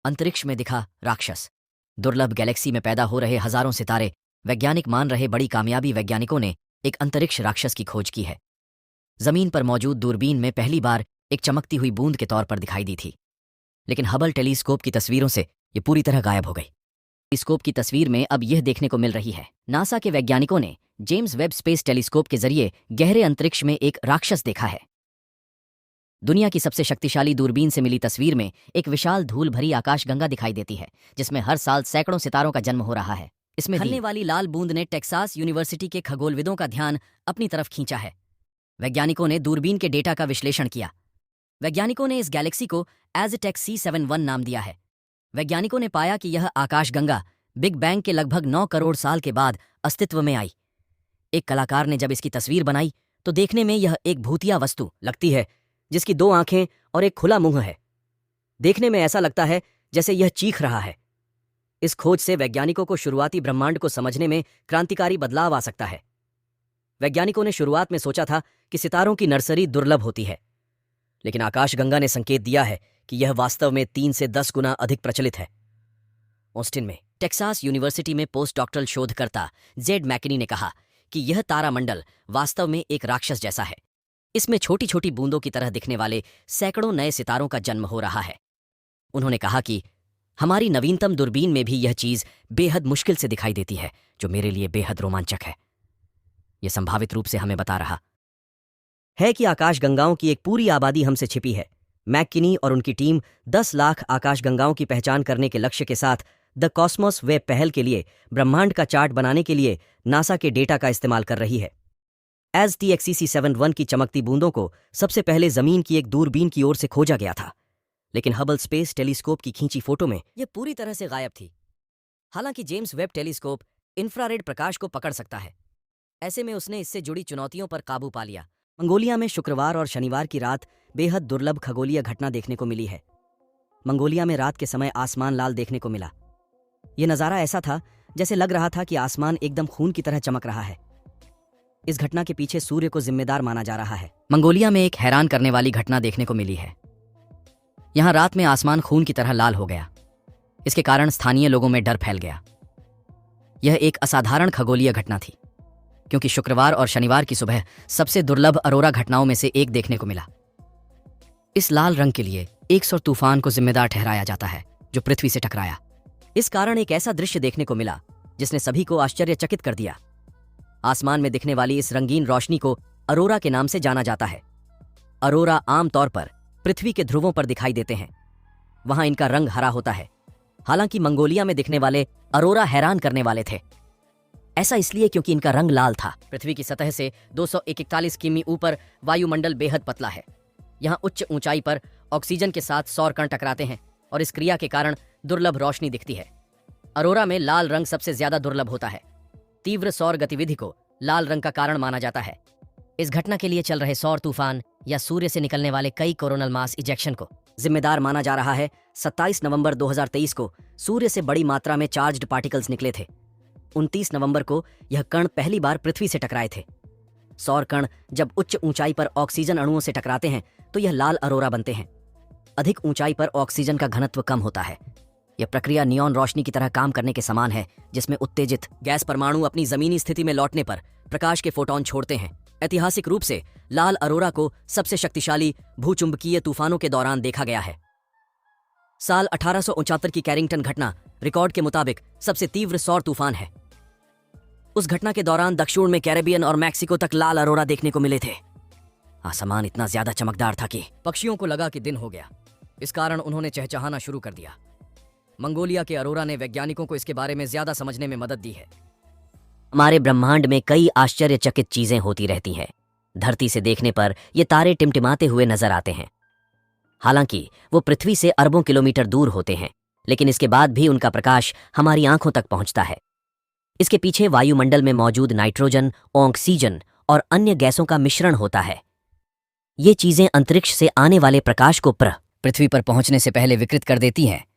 अंतरिक्ष में दिखा राक्षस। दुर्लभ गैलेक्सी में पैदा हो रहे हजारों सितारे वैज्ञानिक मान रहे बड़ी कामयाबी। वैज्ञानिकों ने एक अंतरिक्ष राक्षस की खोज की है। जमीन पर मौजूद दूरबीन में पहली बार एक चमकती हुई बूंद के तौर पर दिखाई दी थी, लेकिन हबल टेलीस्कोप की तस्वीरों से ये पूरी तरह गायब हो गई। टेलीस्कोप की तस्वीर में अब यह देखने को मिल रही है। नासा के वैज्ञानिकों ने जेम्स वेब स्पेस टेलीस्कोप के जरिए गहरे अंतरिक्ष में एक राक्षस देखा है। दुनिया की सबसे शक्तिशाली दूरबीन से मिली तस्वीर में एक विशाल धूल भरी आकाशगंगा दिखाई देती है, जिसमें हर साल सैकड़ों सितारों का जन्म हो रहा है। इसमें ढलने वाली लाल बूंद ने टेक्सास यूनिवर्सिटी के खगोलविदों का ध्यान अपनी तरफ खींचा है। वैज्ञानिकों ने दूरबीन के डेटा का विश्लेषण किया। वैज्ञानिकों ने इस गैलेक्सी को एज़टेक C71 नाम दिया है। वैज्ञानिकों ने पाया कि यह आकाशगंगा बिग बैंग के लगभग 9 करोड़ साल के बाद अस्तित्व में आई। एक कलाकार ने जब इसकी तस्वीर बनाई तो देखने में यह एक भूतिया वस्तु लगती है, जिसकी 2 आंखें और एक खुला मुंह है। देखने में ऐसा लगता है जैसे यह चीख रहा है। इस खोज से वैज्ञानिकों को शुरुआती ब्रह्मांड को समझने में क्रांतिकारी बदलाव आ सकता है। वैज्ञानिकों ने शुरुआत में सोचा था कि सितारों की नर्सरी दुर्लभ होती है, लेकिन आकाशगंगा ने संकेत दिया है कि यह वास्तव में 3 से 10 गुना अधिक प्रचलित है। ऑस्टिन में टेक्सास यूनिवर्सिटी में पोस्ट डॉक्टरल शोधकर्ता जेड मैकनी ने कहा कि यह तारामंडल वास्तव में एक राक्षस जैसा है। इसमें छोटी छोटी बूंदों की तरह दिखने वाले सैकड़ों नए सितारों का जन्म हो रहा है। उन्होंने कहा कि हमारी नवीनतम दूरबीन में भी यह चीज बेहद मुश्किल से दिखाई देती है, जो मेरे लिए बेहद रोमांचक है। यह संभावित रूप से हमें बता रहा है कि आकाशगंगाओं की एक पूरी आबादी हमसे छिपी है। मैककिनी और उनकी टीम 10 लाख आकाशगंगाओं की पहचान करने के लक्ष्य के साथ द कॉस्मोस वेब पहल के लिए ब्रह्मांड का चार्ट बनाने के लिए नासा के डेटा का इस्तेमाल कर रही है। एज़टेक C71 की चमकती बूंदों को सबसे पहले जमीन की एक दूरबीन की ओर से खोजा गया था, लेकिन हबल स्पेस टेलीस्कोप की खींची फोटो में यह पूरी तरह से गायब थी। हालांकि जेम्स वेब टेलीस्कोप इंफ्रारेड प्रकाश को पकड़ सकता है, ऐसे में उसने इससे जुड़ी चुनौतियों पर काबू पा लिया। मंगोलिया में शुक्रवार और शनिवार की रात बेहद दुर्लभ खगोलीय घटना देखने को मिली है। मंगोलिया में रात के समय आसमान लाल देखने को मिला। यह नज़ारा ऐसा था जैसे लग रहा था कि आसमान एकदम खून की तरह चमक रहा है। इस घटना के पीछे सूर्य को जिम्मेदार माना जा रहा है। मंगोलिया में एक हैरान करने वाली घटना देखने को मिली है। यहां रात में आसमान खून की तरह लाल हो गया। इसके कारण स्थानीय लोगों में डर फैल गया। यह एक असाधारण खगोलीय घटना थी, क्योंकि शुक्रवार और शनिवार की सुबह सबसे दुर्लभ अरोरा घटनाओं में से एक देखने को मिला। इस लाल रंग के लिए एक सौर तूफान को जिम्मेदार ठहराया जाता है, जो पृथ्वी से टकराया। इस कारण एक ऐसा दृश्य देखने को मिला जिसने सभी को आश्चर्यचकित कर दिया। आसमान में दिखने वाली इस रंगीन रोशनी को अरोरा के नाम से जाना जाता है। अरोरा आमतौर पर पृथ्वी के ध्रुवों पर दिखाई देते हैं। वहां इनका रंग हरा होता है। हालांकि मंगोलिया में दिखने वाले अरोरा हैरान करने वाले थे। ऐसा इसलिए क्योंकि इनका रंग लाल था। पृथ्वी की सतह से 241 किमी ऊपर वायुमंडल बेहद पतला है। यहाँ उच्च ऊंचाई पर ऑक्सीजन के साथ सौर कण टकराते हैं और इस क्रिया के कारण दुर्लभ रोशनी दिखती है। अरोरा में लाल रंग सबसे ज्यादा दुर्लभ होता है। तीव्र सौर गतिविधि को लाल रंग का कारण माना जाता है। इस घटना के लिए चल रहे सौर तूफान या सूर्य से निकलने वाले कई कोरोनल मास इजेक्शन को जिम्मेदार माना जा रहा है। 27 नवंबर 2023 को सूर्य से बड़ी मात्रा में चार्ज्ड पार्टिकल्स निकले थे। 29 नवंबर को यह कण पहली बार पृथ्वी से टकराए थे। सौर कण जब उच्च ऊंचाई पर ऑक्सीजन अणुओं से टकराते हैं तो यह लाल अरोरा बनते हैं। अधिक ऊंचाई पर ऑक्सीजन का घनत्व कम होता है। यह प्रक्रिया नियॉन रोशनी की तरह काम करने के समान है, जिसमें उत्तेजित गैस परमाणु अपनी जमीनी स्थिति में लौटने पर प्रकाश के फोटोन छोड़ते हैं। ऐतिहासिक रूप से लाल अरोरा को सबसे शक्तिशाली भूचुंबकीय तूफानों के दौरान देखा गया है। साल 1869 की कैरिंगटन घटना रिकॉर्ड के मुताबिक सबसे तीव्र सौर तूफान है। उस घटना के दौरान दक्षिण में कैरेबियन और मैक्सिको तक लाल अरोरा देखने को मिले थे। आसमान इतना ज्यादा चमकदार था कि पक्षियों को लगा कि दिन हो गया। इस कारण उन्होंने चहचहाना शुरू कर दिया। मंगोलिया के अरोरा ने वैज्ञानिकों को इसके बारे में ज्यादा समझने में मदद दी है। हमारे ब्रह्मांड में कई आश्चर्यचकित चीजें होती रहती हैं। धरती से देखने पर ये तारे टिमटिमाते हुए नजर आते हैं। हालांकि वो पृथ्वी से अरबों किलोमीटर दूर होते हैं, लेकिन इसके बाद भी उनका प्रकाश हमारी आंखों तक पहुंचता है। इसके पीछे वायुमंडल में मौजूद नाइट्रोजन, ऑक्सीजन और अन्य गैसों का मिश्रण होता है। ये चीजें अंतरिक्ष से आने वाले प्रकाश को पृथ्वी पर पहुंचने से पहले विकृत कर देती हैं,